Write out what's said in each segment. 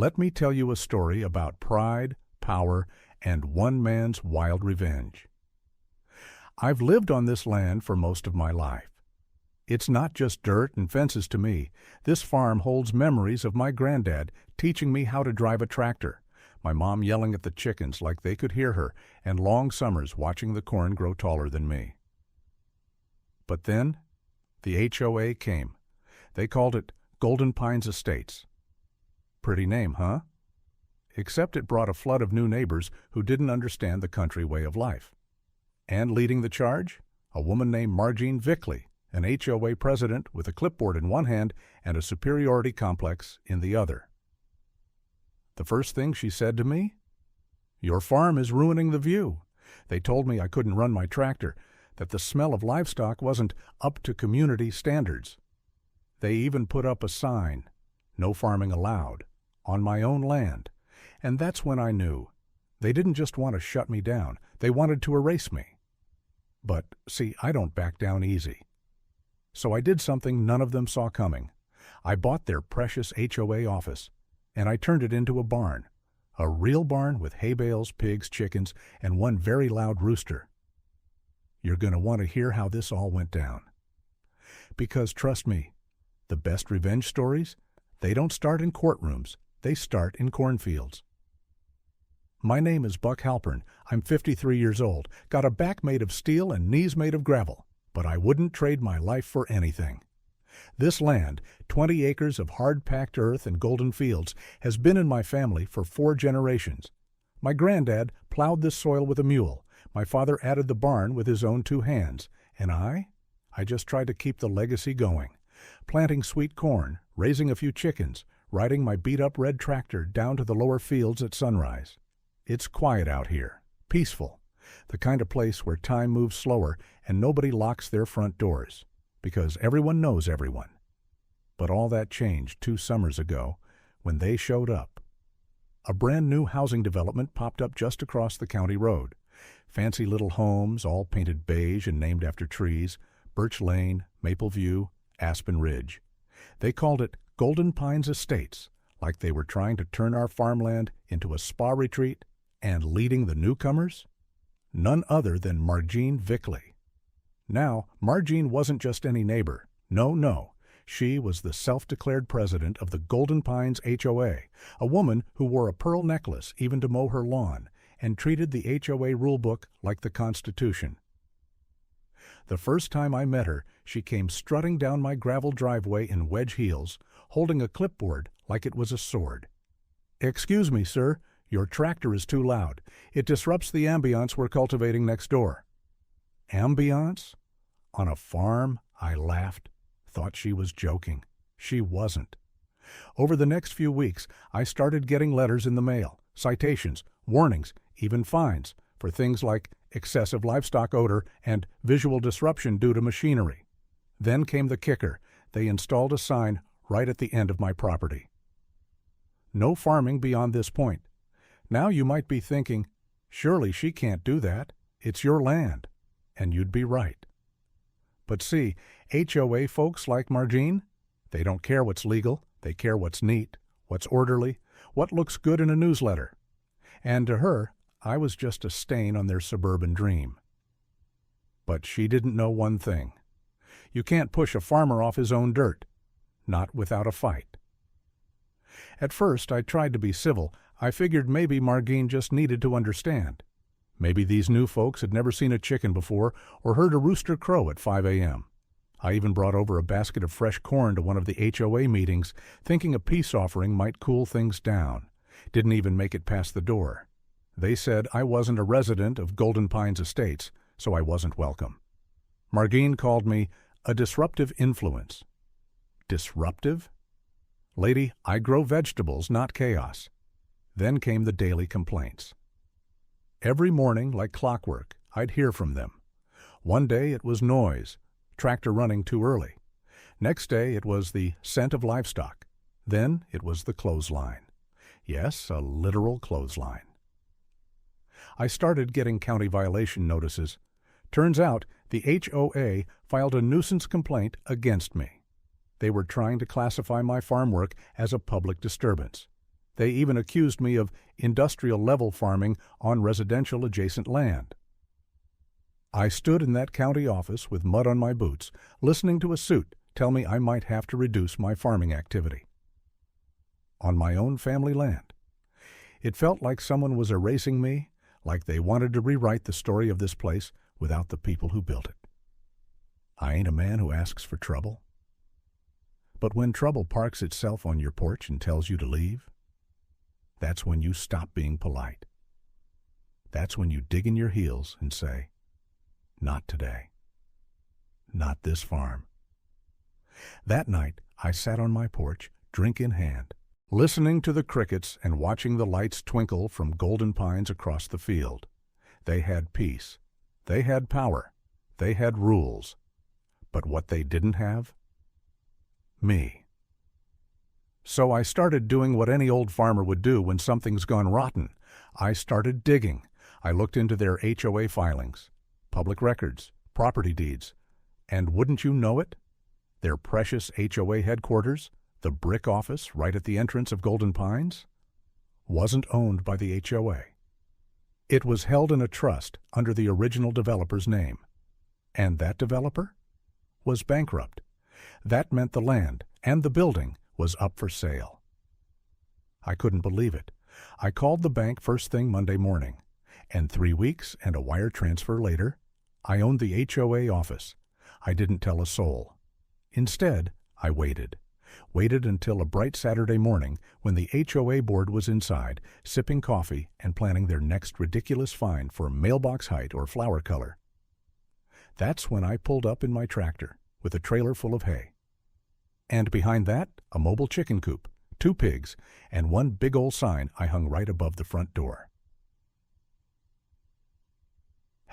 Let me tell you a story about pride, power, and one man's wild revenge. I've lived on this land for most of my life. It's not just dirt and fences to me. This farm holds memories of my granddad teaching me how to drive a tractor, my mom yelling at the chickens like they could hear her, and long summers watching the corn grow taller than me. But then, the HOA came. They called it Golden Pines Estates. Pretty name, huh? Except it brought a flood of new neighbors who didn't understand the country way of life. And leading the charge, a woman named Margene Vickley, an HOA president with a clipboard in one hand and a superiority complex in the other. The first thing she said to me, "Your farm is ruining the view." They told me I couldn't run my tractor, that the smell of livestock wasn't up to community standards. They even put up a sign, "No farming allowed," on my own land. And that's when I knew. They didn't just want to shut me down, they wanted to erase me. But, see, I don't back down easy. So I did something none of them saw coming. I bought their precious HOA office, and I turned it into a barn. A real barn with hay bales, pigs, chickens, and one very loud rooster. You're going to want to hear how this all went down. Because, trust me, the best revenge stories, they don't start in courtrooms, they start in cornfields. My name is Buck Halpern. I'm 53 years old, got a back made of steel and knees made of gravel, but I wouldn't trade my life for anything. This land, 20 acres of hard-packed earth and golden fields, has been in my family for 4 generations. My granddad plowed this soil with a mule. My father added the barn with his own 2 hands. And I just tried to keep the legacy going. Planting sweet corn, raising a few chickens, riding my beat-up red tractor down to the lower fields at sunrise. It's quiet out here, peaceful, the kind of place where time moves slower and nobody locks their front doors, because everyone knows everyone. But all that changed 2 summers ago when they showed up. A brand new housing development popped up just across the county road. Fancy little homes, all painted beige and named after trees, Birch Lane, Maple View, Aspen Ridge. They called it Golden Pines Estates, like they were trying to turn our farmland into a spa retreat, and leading the newcomers? None other than Margene Vickley. Now, Margene wasn't just any neighbor. No. She was the self-declared president of the Golden Pines HOA, a woman who wore a pearl necklace even to mow her lawn, and treated the HOA rulebook like the Constitution. The first time I met her, she came strutting down my gravel driveway in wedge heels, holding a clipboard like it was a sword. "Excuse me, sir, your tractor is too loud. It disrupts the ambiance we're cultivating next door." Ambiance? On a farm? I laughed, thought she was joking. She wasn't. Over the next few weeks, I started getting letters in the mail, citations, warnings, even fines, for things like excessive livestock odor and visual disruption due to machinery. Then came the kicker. They installed a sign right at the end of my property. No farming beyond this point. Now you might be thinking, surely she can't do that. It's your land. And you'd be right. But see, HOA folks like Margene, they don't care what's legal. They care what's neat, what's orderly, what looks good in a newsletter. And to her, I was just a stain on their suburban dream. But she didn't know one thing. You can't push a farmer off his own dirt, not without a fight. At first, I tried to be civil. I figured maybe Margene just needed to understand. Maybe these new folks had never seen a chicken before or heard a rooster crow at 5 a.m. I even brought over a basket of fresh corn to one of the HOA meetings, thinking a peace offering might cool things down. Didn't even make it past the door. They said I wasn't a resident of Golden Pines Estates, so I wasn't welcome. Margene called me a disruptive influence. Disruptive? Lady, I grow vegetables, not chaos. Then came the daily complaints. Every morning, like clockwork, I'd hear from them. One day it was noise, tractor running too early. Next day it was the scent of livestock. Then it was the clothesline. Yes, a literal clothesline. I started getting county violation notices. Turns out the HOA filed a nuisance complaint against me. They were trying to classify my farm work as a public disturbance. They even accused me of industrial-level farming on residential adjacent land. I stood in that county office with mud on my boots, listening to a suit tell me I might have to reduce my farming activity. On my own family land. It felt like someone was erasing me, like they wanted to rewrite the story of this place without the people who built it. I ain't a man who asks for trouble. But when trouble parks itself on your porch and tells you to leave, that's when you stop being polite. That's when you dig in your heels and say, "Not today. Not this farm." That night, I sat on my porch, drink in hand, listening to the crickets and watching the lights twinkle from golden pines across the field. They had peace. They had power. They had rules. But what they didn't have? Me. So I started doing what any old farmer would do when something's gone rotten. I started digging. I looked into their HOA filings, public records, property deeds, and wouldn't you know it, their precious HOA headquarters, the brick office right at the entrance of Golden Pines, wasn't owned by the HOA. It was held in a trust under the original developer's name. And that developer was bankrupt. That meant the land and the building was up for sale. I couldn't believe it. I called the bank first thing Monday morning, and 3 weeks and a wire transfer later, I owned the HOA office. I didn't tell a soul. Instead, I waited until a bright Saturday morning when the HOA board was inside, sipping coffee and planning their next ridiculous find for mailbox height or flower color. That's when I pulled up in my tractor with a trailer full of hay. And behind that, a mobile chicken coop, 2 pigs, and one big old sign I hung right above the front door.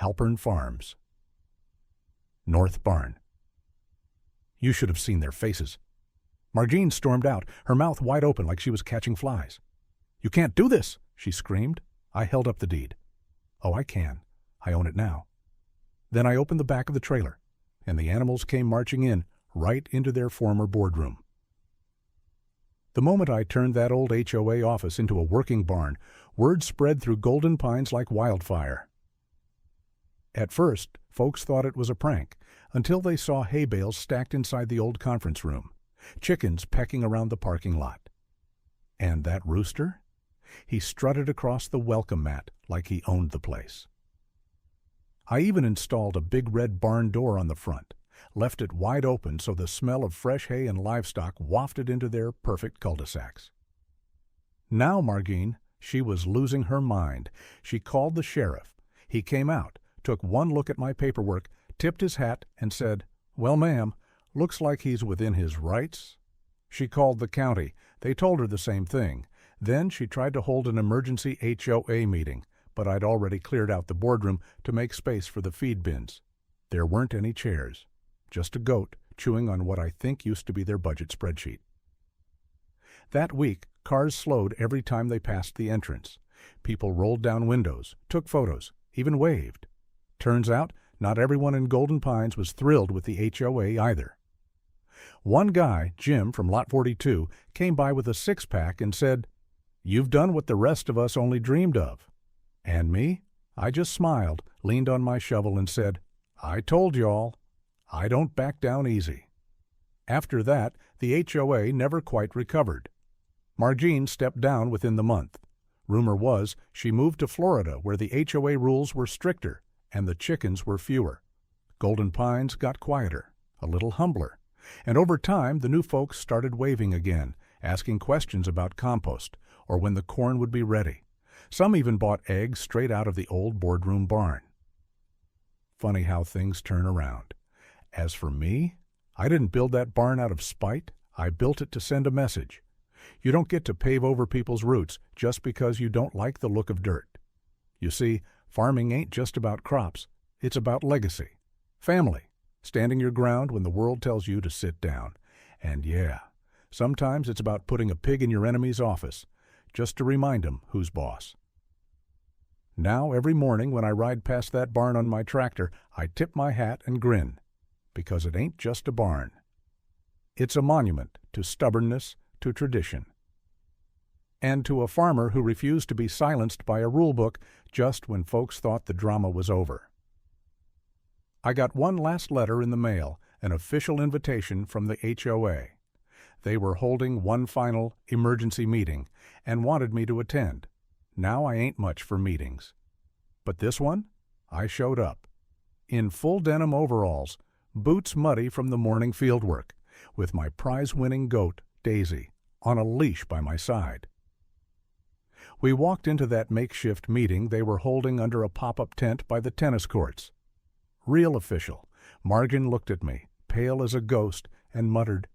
Halpern Farms. North Barn. You should have seen their faces. Margene stormed out, her mouth wide open like she was catching flies. "You can't do this!" she screamed. I held up the deed. "Oh, I can. I own it now." Then I opened the back of the trailer, and the animals came marching in, right into their former boardroom. The moment I turned that old HOA office into a working barn, word spread through Golden Pines like wildfire. At first, folks thought it was a prank, until they saw hay bales stacked inside the old conference room, chickens pecking around the parking lot. And that rooster? He strutted across the welcome mat like he owned the place. I even installed a big red barn door on the front, left it wide open so the smell of fresh hay and livestock wafted into their perfect cul-de-sacs. Now Margene, she was losing her mind. She called the sheriff. He came out, took one look at my paperwork, tipped his hat, and said, "Well, ma'am, looks like he's within his rights." She called the county. They told her the same thing. Then she tried to hold an emergency HOA meeting, but I'd already cleared out the boardroom to make space for the feed bins. There weren't any chairs, just a goat chewing on what I think used to be their budget spreadsheet. That week, cars slowed every time they passed the entrance. People rolled down windows, took photos, even waved. Turns out, not everyone in Golden Pines was thrilled with the HOA either. One guy, Jim from Lot 42, came by with a 6-pack and said, "You've done what the rest of us only dreamed of." And me? I just smiled, leaned on my shovel, and said, "I told y'all, I don't back down easy." After that, the HOA never quite recovered. Margene stepped down within the month. Rumor was she moved to Florida, where the HOA rules were stricter and the chickens were fewer. Golden Pines got quieter, a little humbler, and over time the new folks started waving again, asking questions about compost or when the corn would be ready. Some even bought eggs straight out of the old boardroom barn. Funny how things turn around. As for me, I didn't build that barn out of spite. I built it to send a message. You don't get to pave over people's roots just because you don't like the look of dirt. You see, farming ain't just about crops. It's about legacy, family, standing your ground when the world tells you to sit down. And yeah, sometimes it's about putting a pig in your enemy's office, just to remind him who's boss. Now, every morning when I ride past that barn on my tractor, I tip my hat and grin, because it ain't just a barn. It's a monument to stubbornness, to tradition. and to a farmer who refused to be silenced by a rule book just when folks thought the drama was over. I got one last letter in the mail, an official invitation from the HOA. They were holding one final emergency meeting and wanted me to attend. Now I ain't much for meetings. But this one? I showed up. In full denim overalls, boots muddy from the morning fieldwork, with my prize-winning goat, Daisy, on a leash by my side. We walked into that makeshift meeting they were holding under a pop-up tent by the tennis courts. Real official, Margin looked at me, pale as a ghost, and muttered,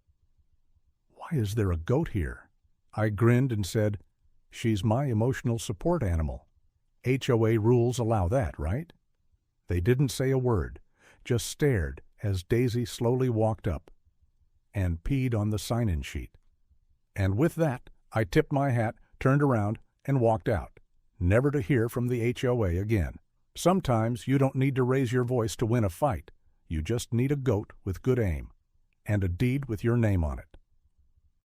"Why is there a goat here?" I grinned and said, "She's my emotional support animal. HOA rules allow that, right?" They didn't say a word, just stared as Daisy slowly walked up and peed on the sign-in sheet. And with that, I tipped my hat, turned around, and walked out, never to hear from the HOA again. Sometimes you don't need to raise your voice to win a fight. You just need a goat with good aim and a deed with your name on it.